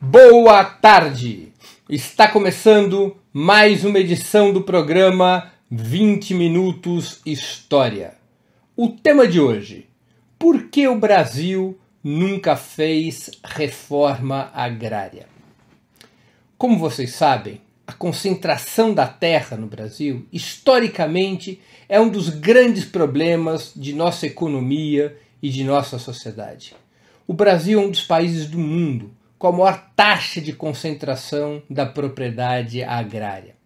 Boa tarde! Está começando mais uma edição do programa 20 Minutos História. O tema de hoje: por que o Brasil nunca fez reforma agrária? Como vocês sabem, a concentração da terra no Brasil, historicamente, é um dos grandes problemas de nossa economia e de nossa sociedade. O Brasil é um dos países do mundo com a maior taxa de concentração da propriedade agrária.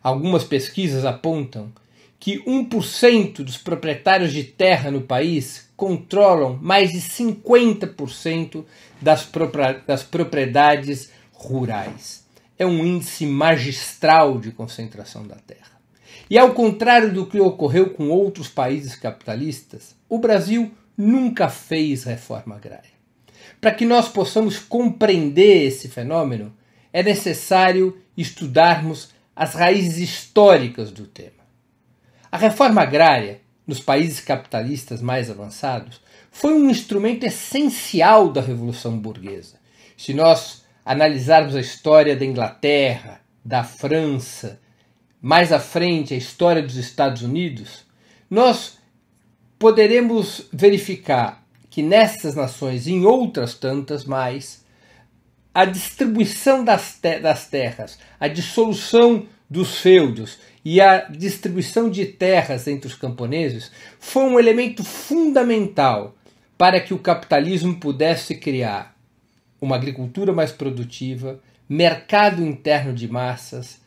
Algumas pesquisas apontam que 1% dos proprietários de terra no país controlam mais de 50% das propriedades rurais. É um índice magistral de concentração da terra. E ao contrário do que ocorreu com outros países capitalistas, o Brasil nunca fez reforma agrária. Para que nós possamos compreender esse fenômeno, é necessário estudarmos as raízes históricas do tema. A reforma agrária, nos países capitalistas mais avançados, foi um instrumento essencial da Revolução Burguesa. Se nós analisarmos a história da Inglaterra, da França, mais à frente a história dos Estados Unidos, nós poderemos verificar que nessas nações e em outras tantas mais, a distribuição das terras, a dissolução dos feudos e a distribuição de terras entre os camponeses foi um elemento fundamental para que o capitalismo pudesse criar uma agricultura mais produtiva, mercado interno de massas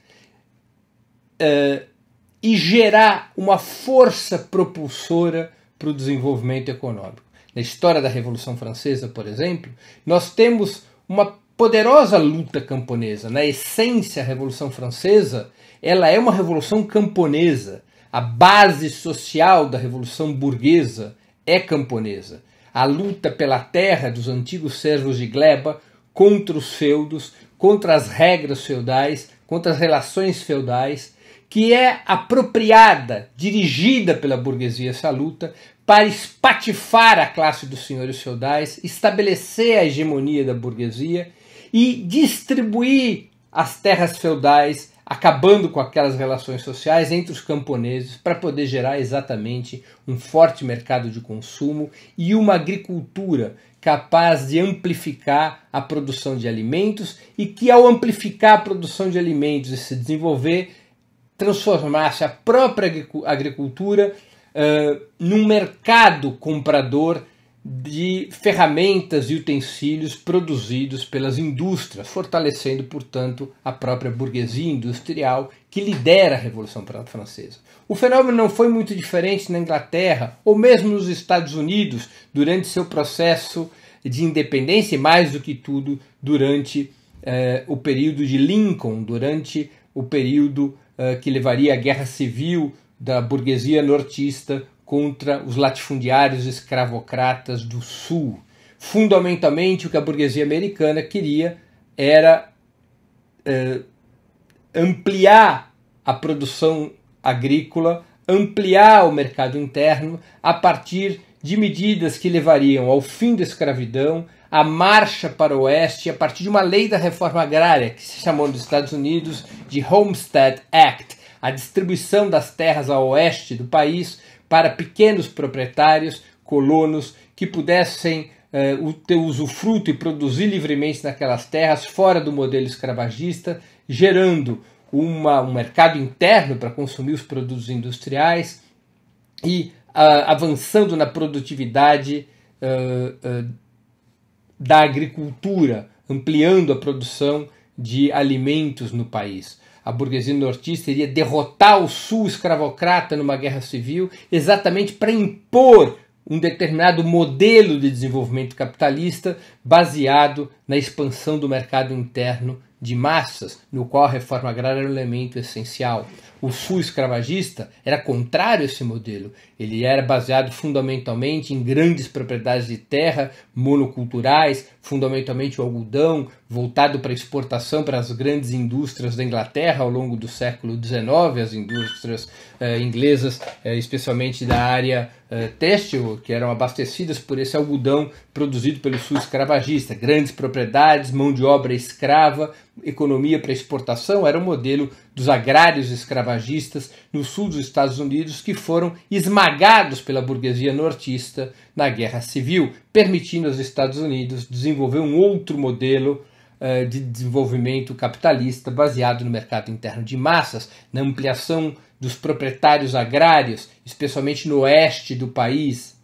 e gerar uma força propulsora para o desenvolvimento econômico. Na história da Revolução Francesa, por exemplo, nós temos uma poderosa luta camponesa. Na essência, a Revolução Francesa ela é uma revolução camponesa. A base social da Revolução Burguesa é camponesa. A luta pela terra dos antigos servos de gleba contra os feudos, contra as regras feudais, contra as relações feudais, que é apropriada, dirigida pela burguesia essa luta, para espatifar a classe dos senhores feudais, estabelecer a hegemonia da burguesia e distribuir as terras feudais, acabando com aquelas relações sociais entre os camponeses, para poder gerar exatamente um forte mercado de consumo e uma agricultura capaz de amplificar a produção de alimentos e que, ao amplificar a produção de alimentos e se desenvolver, transformasse a própria agricultura num mercado comprador de ferramentas e utensílios produzidos pelas indústrias, fortalecendo, portanto, a própria burguesia industrial que lidera a Revolução Francesa. O fenômeno não foi muito diferente na Inglaterra ou mesmo nos Estados Unidos durante seu processo de independência e, mais do que tudo, durante o período de Lincoln, durante o período que levaria à Guerra Civil da burguesia nortista contra os latifundiários escravocratas do Sul. Fundamentalmente, o que a burguesia americana queria era ampliar a produção agrícola, ampliar o mercado interno a partir de medidas que levariam ao fim da escravidão, a marcha para o oeste, a partir de uma lei da reforma agrária, que se chamou nos Estados Unidos de Homestead Act, a distribuição das terras ao oeste do país para pequenos proprietários, colonos, que pudessem ter usufruto e produzir livremente naquelas terras, fora do modelo escravagista, gerando um mercado interno para consumir os produtos industriais e avançando na produtividade da agricultura, ampliando a produção de alimentos no país. A burguesia nortista iria derrotar o sul escravocrata numa guerra civil exatamente para impor um determinado modelo de desenvolvimento capitalista baseado na expansão do mercado interno de massas, no qual a reforma agrária era um elemento essencial. o sul escravagista era contrário a esse modelo. Ele era baseado fundamentalmente em grandes propriedades de terra monoculturais, fundamentalmente o algodão, voltado para exportação para as grandes indústrias da Inglaterra ao longo do século XIX, as indústrias inglesas, especialmente da área têxtil, que eram abastecidas por esse algodão produzido pelo sul escravagista. Grandes propriedades, mão de obra escrava, economia para exportação, era o modelo dos agrários escravagistas no sul dos Estados Unidos, que foram esmagados pela burguesia nortista na Guerra Civil, permitindo aos Estados Unidos desenvolver um outro modelo de desenvolvimento capitalista baseado no mercado interno de massas, na ampliação dos proprietários agrários, especialmente no oeste do país.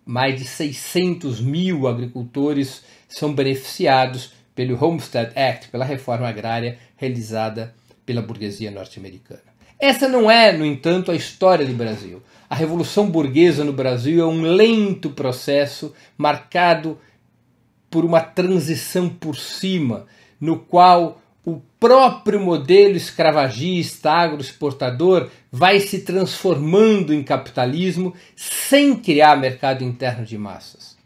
Mais de 600 mil agricultores são beneficiados pelo Homestead Act, pela reforma agrária realizada pela burguesia norte-americana. Essa não é, no entanto, a história do Brasil. A Revolução Burguesa no Brasil é um lento processo marcado por uma transição por cima, no qual o próprio modelo escravagista, agroexportador, vai se transformando em capitalismo sem criar mercado interno de massas.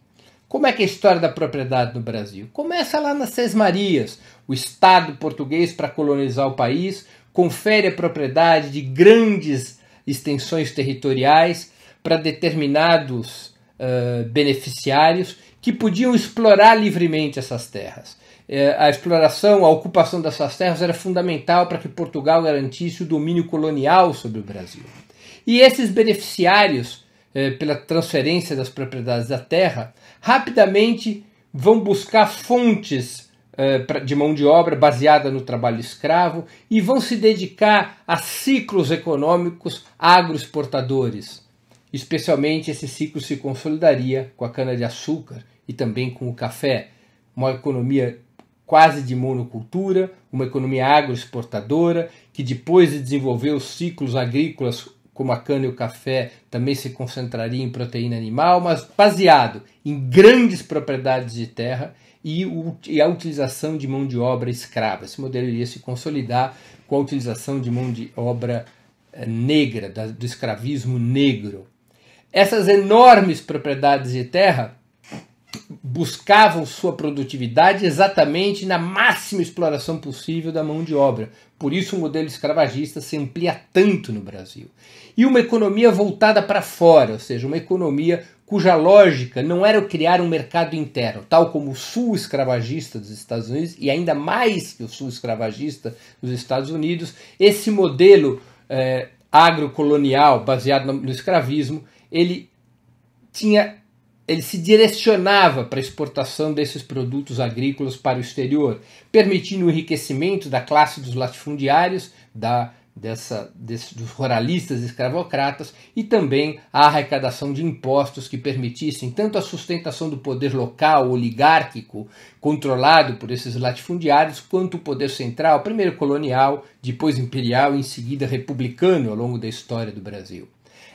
Como é que é a história da propriedade no Brasil? Começa lá nas Sesmarias. O Estado português, para colonizar o país, confere a propriedade de grandes extensões territoriais para determinados beneficiários que podiam explorar livremente essas terras. A exploração, a ocupação dessas terras era fundamental para que Portugal garantisse o domínio colonial sobre o Brasil. E esses beneficiários, pela transferência das propriedades da terra, rapidamente vão buscar fontes de mão de obra baseada no trabalho escravo e vão se dedicar a ciclos econômicos agroexportadores. Especialmente esse ciclo se consolidaria com a cana-de-açúcar e também com o café, uma economia quase de monocultura, uma economia agroexportadora, que depois de desenvolver os ciclos agrícolas como a cana e o café, também se concentraria em proteína animal, mas baseado em grandes propriedades de terra e a utilização de mão de obra escrava. Esse modelo iria se consolidar com a utilização de mão de obra negra, do escravismo negro. Essas enormes propriedades de terra buscavam sua produtividade exatamente na máxima exploração possível da mão de obra. Por isso o modelo escravagista se amplia tanto no Brasil. E uma economia voltada para fora, ou seja, uma economia cuja lógica não era o criar um mercado interno, tal como o sul escravagista dos Estados Unidos, e ainda mais que o sul escravagista dos Estados Unidos, esse modelo agrocolonial baseado no escravismo, ele se direcionava para a exportação desses produtos agrícolas para o exterior, permitindo o enriquecimento da classe dos latifundiários, dos ruralistas e escravocratas, e também a arrecadação de impostos que permitissem tanto a sustentação do poder local, oligárquico, controlado por esses latifundiários, quanto o poder central, primeiro colonial, depois imperial e em seguida republicano ao longo da história do Brasil.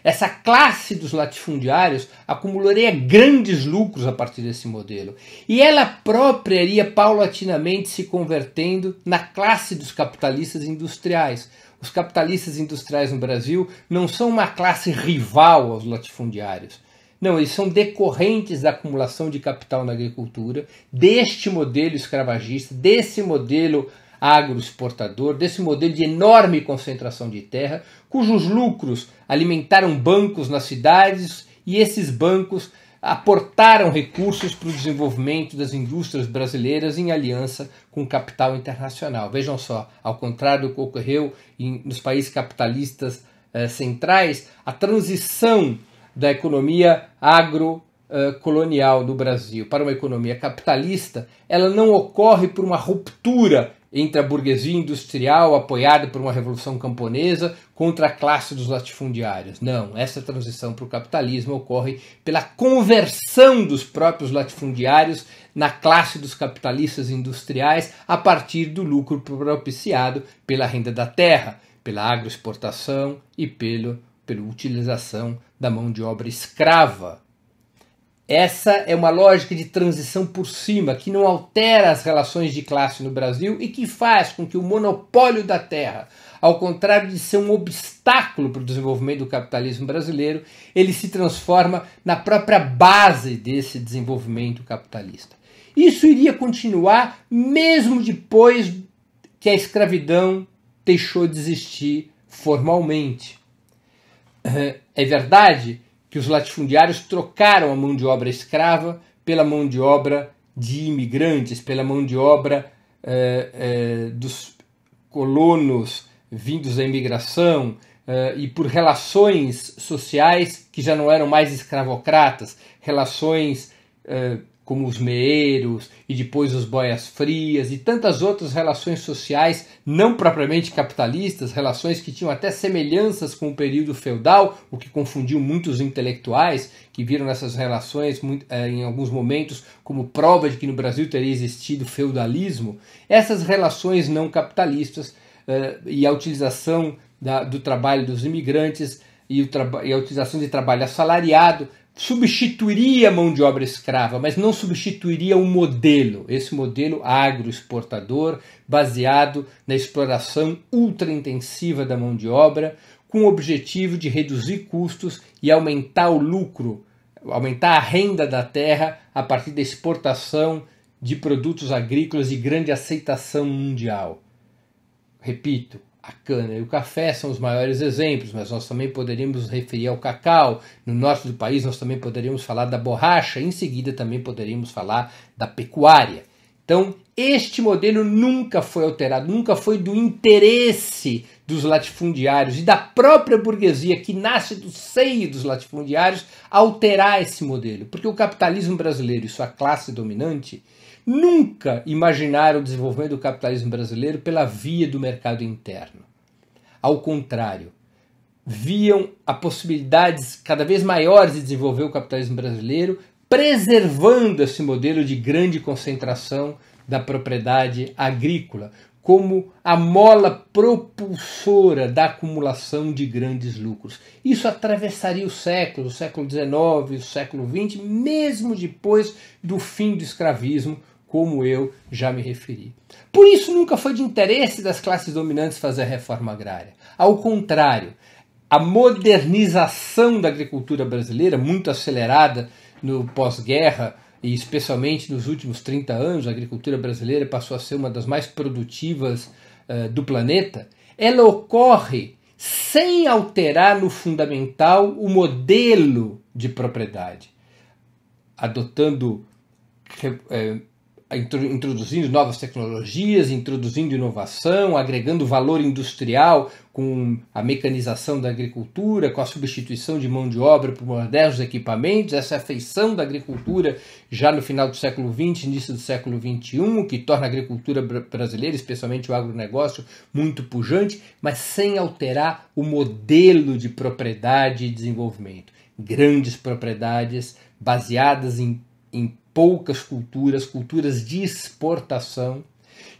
Essa classe dos latifundiários acumularia grandes lucros a partir desse modelo. E ela própria iria paulatinamente se convertendo na classe dos capitalistas industriais. Os capitalistas industriais no Brasil não são uma classe rival aos latifundiários. Não, eles são decorrentes da acumulação de capital na agricultura, deste modelo escravagista, desse modelo agroexportador, desse modelo de enorme concentração de terra, cujos lucros alimentaram bancos nas cidades e esses bancos aportaram recursos para o desenvolvimento das indústrias brasileiras em aliança com o capital internacional. Vejam só, ao contrário do que ocorreu nos países capitalistas centrais, a transição da economia agrocolonial do Brasil para uma economia capitalista, ela não ocorre por uma ruptura entre a burguesia industrial apoiada por uma revolução camponesa contra a classe dos latifundiários. Não, essa transição para o capitalismo ocorre pela conversão dos próprios latifundiários na classe dos capitalistas industriais a partir do lucro propiciado pela renda da terra, pela agroexportação e pela utilização da mão de obra escrava. Essa é uma lógica de transição por cima, que não altera as relações de classe no Brasil e que faz com que o monopólio da terra, ao contrário de ser um obstáculo para o desenvolvimento do capitalismo brasileiro, ele se transforma na própria base desse desenvolvimento capitalista. Isso iria continuar mesmo depois que a escravidão deixou de existir formalmente. É verdade que os latifundiários trocaram a mão de obra escrava pela mão de obra de imigrantes, pela mão de obra dos colonos vindos da imigração e por relações sociais que já não eram mais escravocratas, relações como os meeiros e depois os boias frias e tantas outras relações sociais não propriamente capitalistas, relações que tinham até semelhanças com o período feudal, o que confundiu muitos intelectuais que viram nessas relações em alguns momentos como prova de que no Brasil teria existido feudalismo. Essas relações não capitalistas e a utilização do trabalho dos imigrantes e a utilização de trabalho assalariado substituiria a mão de obra escrava, mas não substituiria o modelo, esse modelo agroexportador, baseado na exploração ultraintensiva da mão de obra, com o objetivo de reduzir custos e aumentar o lucro, aumentar a renda da terra a partir da exportação de produtos agrícolas de grande aceitação mundial. Repito, a cana e o café são os maiores exemplos, mas nós também poderíamos nos referir ao cacau. No norte do país nós também poderíamos falar da borracha, em seguida também poderíamos falar da pecuária. Então, este modelo nunca foi alterado, nunca foi do interesse dos latifundiários e da própria burguesia que nasce do seio dos latifundiários alterar esse modelo, porque o capitalismo brasileiro e sua classe dominante nunca imaginaram o desenvolvimento do capitalismo brasileiro pela via do mercado interno. Ao contrário, viam a possibilidades cada vez maiores de desenvolver o capitalismo brasileiro, preservando esse modelo de grande concentração da propriedade agrícola, como a mola propulsora da acumulação de grandes lucros. Isso atravessaria o século XIX, o século XX, mesmo depois do fim do escravismo, como eu já me referi. Por isso nunca foi de interesse das classes dominantes fazer a reforma agrária. Ao contrário, a modernização da agricultura brasileira, muito acelerada no pós-guerra, e especialmente nos últimos 30 anos, a agricultura brasileira passou a ser uma das mais produtivas do planeta, ela ocorre sem alterar no fundamental o modelo de propriedade, adotando introduzindo novas tecnologias, introduzindo inovação, agregando valor industrial com a mecanização da agricultura, com a substituição de mão de obra por modernos equipamentos, essa afeição da agricultura já no final do século XX, início do século XXI, que torna a agricultura brasileira, especialmente o agronegócio, muito pujante, mas sem alterar o modelo de propriedade e desenvolvimento. Grandes propriedades baseadas em poucas culturas de exportação,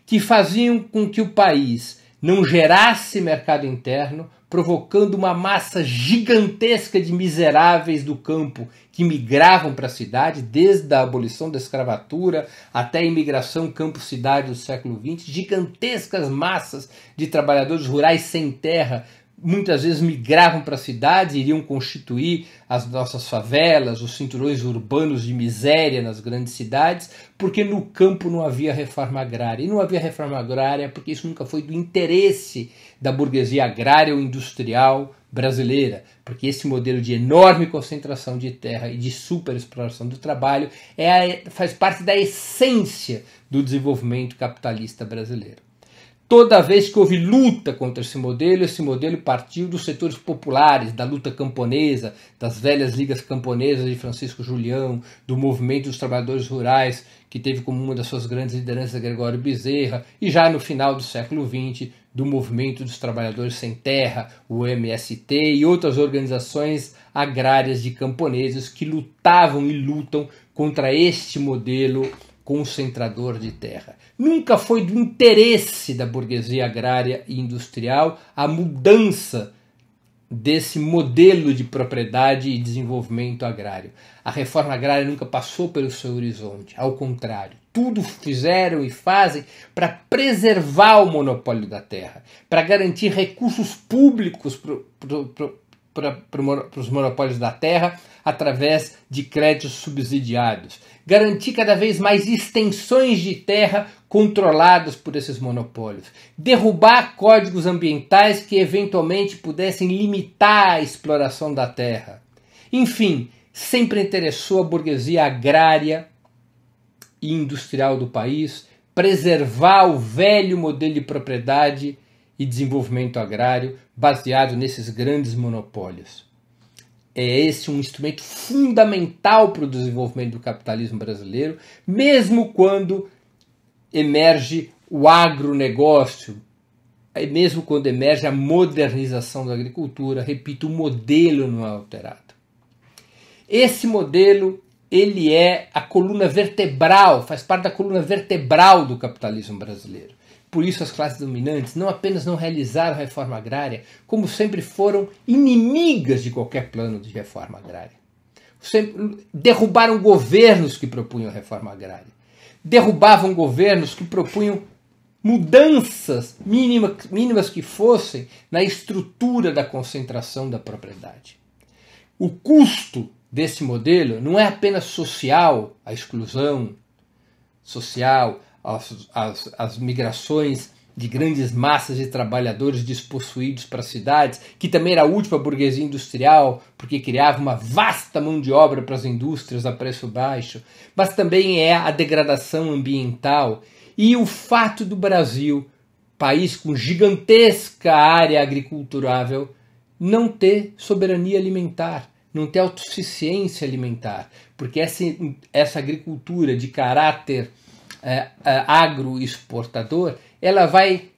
que faziam com que o país não gerasse mercado interno, provocando uma massa gigantesca de miseráveis do campo que migravam para a cidade, desde a abolição da escravatura até a imigração campo-cidade do século XX, gigantescas massas de trabalhadores rurais sem terra, muitas vezes migravam para a cidade, iriam constituir as nossas favelas, os cinturões urbanos de miséria nas grandes cidades, porque no campo não havia reforma agrária. E não havia reforma agrária porque isso nunca foi do interesse da burguesia agrária ou industrial brasileira, porque esse modelo de enorme concentração de terra e de superexploração do trabalho faz parte da essência do desenvolvimento capitalista brasileiro. Toda vez que houve luta contra esse modelo partiu dos setores populares, da luta camponesa, das velhas ligas camponesas de Francisco Julião, do movimento dos trabalhadores rurais, que teve como uma das suas grandes lideranças Gregório Bezerra, e já no final do século XX, do movimento dos trabalhadores sem terra, o MST, e outras organizações agrárias de camponeses que lutavam e lutam contra este modelo concentrador de terra. Nunca foi do interesse da burguesia agrária e industrial a mudança desse modelo de propriedade e desenvolvimento agrário. A reforma agrária nunca passou pelo seu horizonte, ao contrário. tudo fizeram e fazem para preservar o monopólio da terra, para garantir recursos públicos para os monopólios da terra através de créditos subsidiados, garantir cada vez mais extensões de terra controladas por esses monopólios, derrubar códigos ambientais que eventualmente pudessem limitar a exploração da terra. Enfim, sempre interessou a burguesia agrária e industrial do país preservar o velho modelo de propriedade e desenvolvimento agrário baseado nesses grandes monopólios. É esse um instrumento fundamental para o desenvolvimento do capitalismo brasileiro, mesmo quando emerge o agronegócio, mesmo quando emerge a modernização da agricultura. Repito, o modelo não é alterado. Esse modelo, ele é a coluna vertebral, faz parte da coluna vertebral do capitalismo brasileiro. Por isso as classes dominantes não apenas não realizaram a reforma agrária, como sempre foram inimigas de qualquer plano de reforma agrária. Sempre derrubaram governos que propunham a reforma agrária. Derrubavam governos que propunham mudanças mínimas que fossem na estrutura da concentração da propriedade. O custo desse modelo não é apenas social, a exclusão social, as migrações de grandes massas de trabalhadores despossuídos para as cidades, que também era útil para a burguesia industrial, porque criava uma vasta mão de obra para as indústrias a preço baixo, mas também é a degradação ambiental e o fato do Brasil, país com gigantesca área agriculturável, não ter soberania alimentar, não ter autossuficiência alimentar, porque essa agricultura de caráter agroexportador, ela vai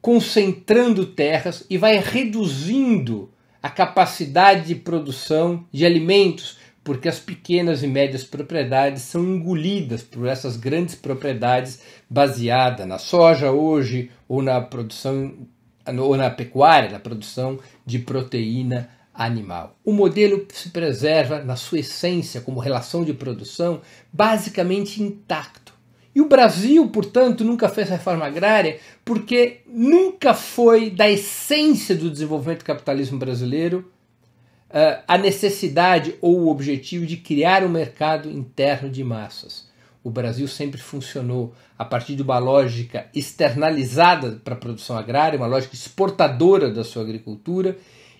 concentrando terras e vai reduzindo a capacidade de produção de alimentos, porque as pequenas e médias propriedades são engolidas por essas grandes propriedades baseadas na soja hoje, ou na produção, ou na pecuária, na produção de proteína animal. O modelo se preserva na sua essência como relação de produção basicamente intacto. E o Brasil, portanto, nunca fez reforma agrária porque nunca foi da essência do desenvolvimento do capitalismo brasileiro a necessidade ou o objetivo de criar um mercado interno de massas. O Brasil sempre funcionou a partir de uma lógica externalizada para a produção agrária, uma lógica exportadora da sua agricultura,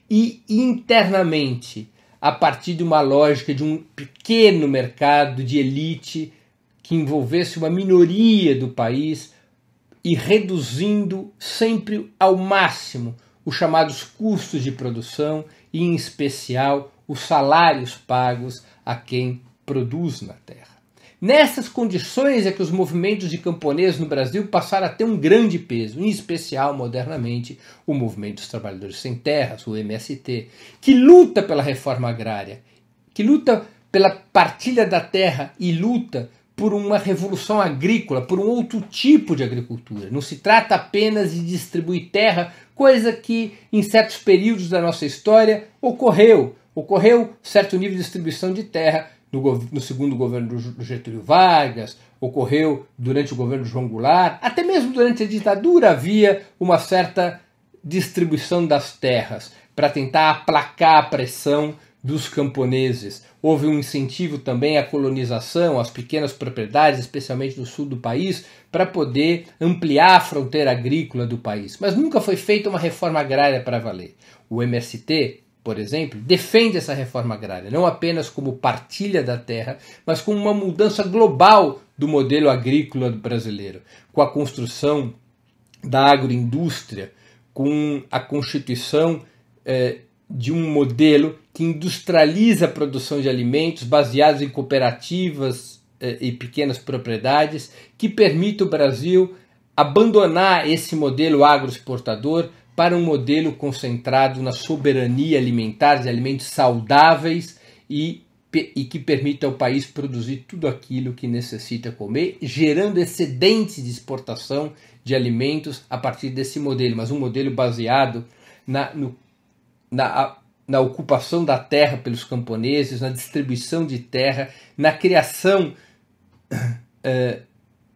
e internamente a partir de uma lógica de um pequeno mercado de elite que envolvesse uma minoria do país e reduzindo sempre ao máximo os chamados custos de produção e, em especial, os salários pagos a quem produz na terra. Nessas condições é que os movimentos de camponeses no Brasil passaram a ter um grande peso, em especial, modernamente, o Movimento dos Trabalhadores Sem Terras, o MST, que luta pela reforma agrária, que luta pela partilha da terra e luta por uma revolução agrícola, por um outro tipo de agricultura. Não se trata apenas de distribuir terra, coisa que em certos períodos da nossa história ocorreu. Ocorreu certo nível de distribuição de terra no segundo governo do Getúlio Vargas, ocorreu durante o governo do João Goulart, até mesmo durante a ditadura havia uma certa distribuição das terras para tentar aplacar a pressão dos camponeses. Houve um incentivo também à colonização, às pequenas propriedades, especialmente no sul do país, para poder ampliar a fronteira agrícola do país. Mas nunca foi feita uma reforma agrária para valer. O MST, por exemplo, defende essa reforma agrária, não apenas como partilha da terra, mas como uma mudança global do modelo agrícola brasileiro, com a construção da agroindústria, com a constituição de um modelo que industrializa a produção de alimentos baseados em cooperativas e pequenas propriedades, que permite ao Brasil abandonar esse modelo agroexportador para um modelo concentrado na soberania alimentar, de alimentos saudáveis e que permita ao país produzir tudo aquilo que necessita comer, gerando excedentes de exportação de alimentos a partir desse modelo, mas um modelo baseado na ocupação da terra pelos camponeses, na distribuição de terra, na criação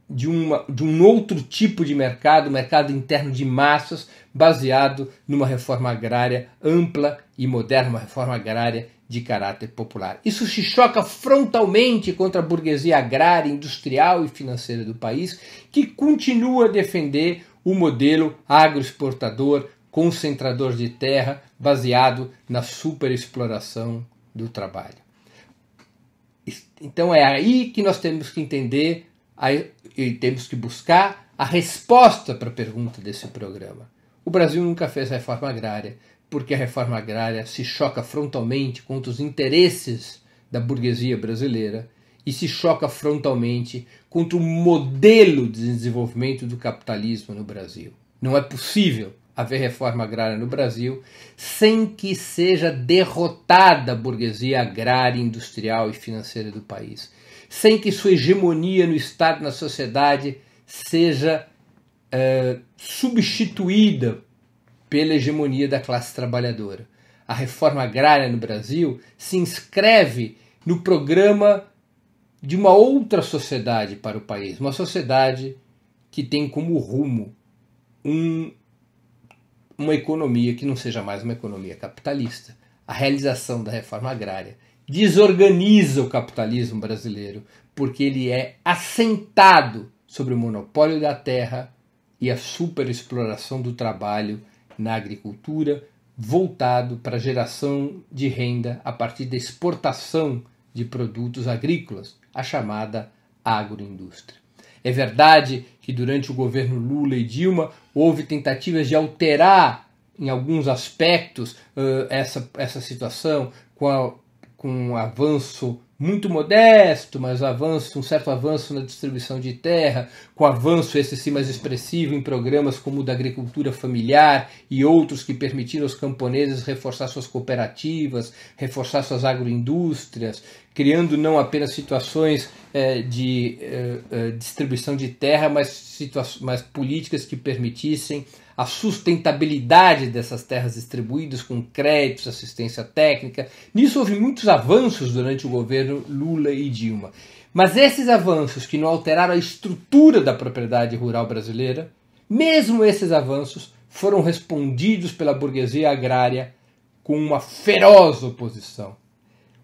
de um outro tipo de mercado, mercado interno de massas, baseado numa reforma agrária ampla e moderna, uma reforma agrária de caráter popular. Isso se choca frontalmente contra a burguesia agrária, industrial e financeira do país, que continua a defender o modelo agroexportador, concentrador de terra, baseado na superexploração do trabalho. Então é aí que nós temos que entender e temos que buscar a resposta para a pergunta desse programa. O Brasil nunca fez reforma agrária, porque a reforma agrária se choca frontalmente contra os interesses da burguesia brasileira e se choca frontalmente contra o modelo de desenvolvimento do capitalismo no Brasil. Não é possível haver reforma agrária no Brasil sem que seja derrotada a burguesia agrária, industrial e financeira do país, sem que sua hegemonia no Estado e na sociedade seja substituída pela hegemonia da classe trabalhadora. A reforma agrária no Brasil se inscreve no programa de uma outra sociedade para o país, uma sociedade que tem como rumo uma economia que não seja mais uma economia capitalista. A realização da reforma agrária desorganiza o capitalismo brasileiro, porque ele é assentado sobre o monopólio da terra e a superexploração do trabalho na agricultura, voltado para a geração de renda a partir da exportação de produtos agrícolas, a chamada agroindústria. É verdade que durante o governo Lula e Dilma houve tentativas de alterar em alguns aspectos essa situação com um avanço muito modesto, mas um certo avanço na distribuição de terra, com avanço esse sim mais expressivo em programas como o da agricultura familiar e outros que permitiram aos camponeses reforçar suas cooperativas, reforçar suas agroindústrias, criando não apenas situações de distribuição de terra, mas políticas que permitissem a sustentabilidade dessas terras distribuídas com créditos, assistência técnica. Nisso houve muitos avanços durante o governo Lula e Dilma. Mas esses avanços que não alteraram a estrutura da propriedade rural brasileira, mesmo esses avanços foram respondidos pela burguesia agrária com uma feroz oposição.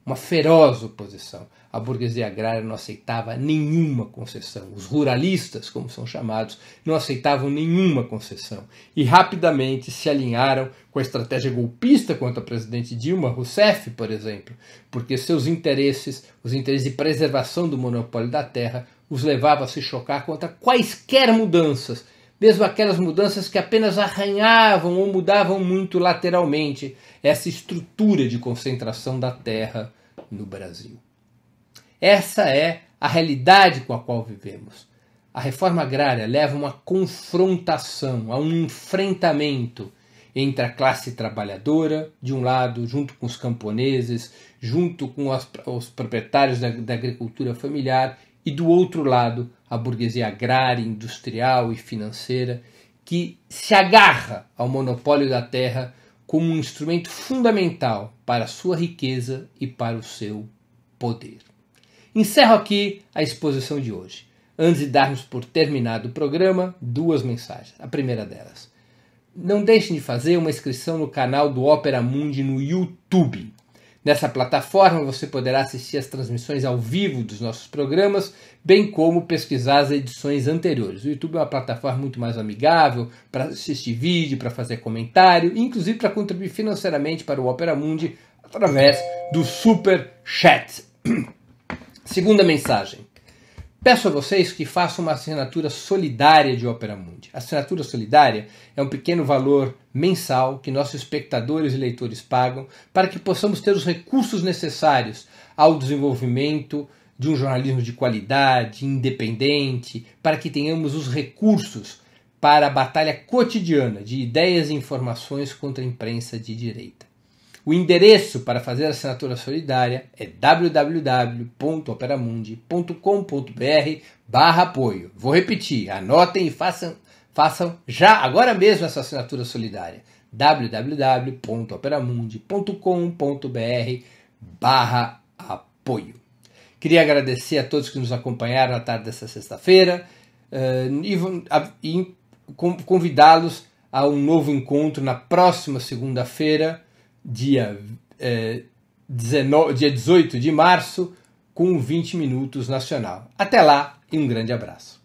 Uma feroz oposição. A burguesia agrária não aceitava nenhuma concessão. Os ruralistas, como são chamados, não aceitavam nenhuma concessão. E rapidamente se alinharam com a estratégia golpista contra a presidente Dilma Rousseff, por exemplo, porque seus interesses, os interesses de preservação do monopólio da terra, os levavam a se chocar contra quaisquer mudanças, mesmo aquelas mudanças que apenas arranhavam ou mudavam muito lateralmente essa estrutura de concentração da terra no Brasil. Essa é a realidade com a qual vivemos. A reforma agrária leva a uma confrontação, a um enfrentamento entre a classe trabalhadora, de um lado, junto com os camponeses, junto com os proprietários da agricultura familiar, e do outro lado, a burguesia agrária, industrial e financeira, que se agarra ao monopólio da terra como um instrumento fundamental para a sua riqueza e para o seu poder. Encerro aqui a exposição de hoje. Antes de darmos por terminado o programa, duas mensagens. A primeira delas: não deixem de fazer uma inscrição no canal do Opera Mundi no YouTube. Nessa plataforma você poderá assistir as transmissões ao vivo dos nossos programas, bem como pesquisar as edições anteriores. O YouTube é uma plataforma muito mais amigável para assistir vídeo, para fazer comentário, inclusive para contribuir financeiramente para o Opera Mundi através do Super Chat. Segunda mensagem: peço a vocês que façam uma assinatura solidária de Opera Mundi. A assinatura solidária é um pequeno valor mensal que nossos espectadores e leitores pagam para que possamos ter os recursos necessários ao desenvolvimento de um jornalismo de qualidade, independente, para que tenhamos os recursos para a batalha cotidiana de ideias e informações contra a imprensa de direita. O endereço para fazer a assinatura solidária é www.operamundi.com.br/apoio. Vou repetir, anotem e façam já, agora mesmo, essa assinatura solidária. www.operamundi.com.br/apoio. Queria agradecer a todos que nos acompanharam na tarde dessa sexta-feira e convidá-los a um novo encontro na próxima segunda-feira, dia 18 de março, com 20 Minutos Nacional. Até lá e um grande abraço.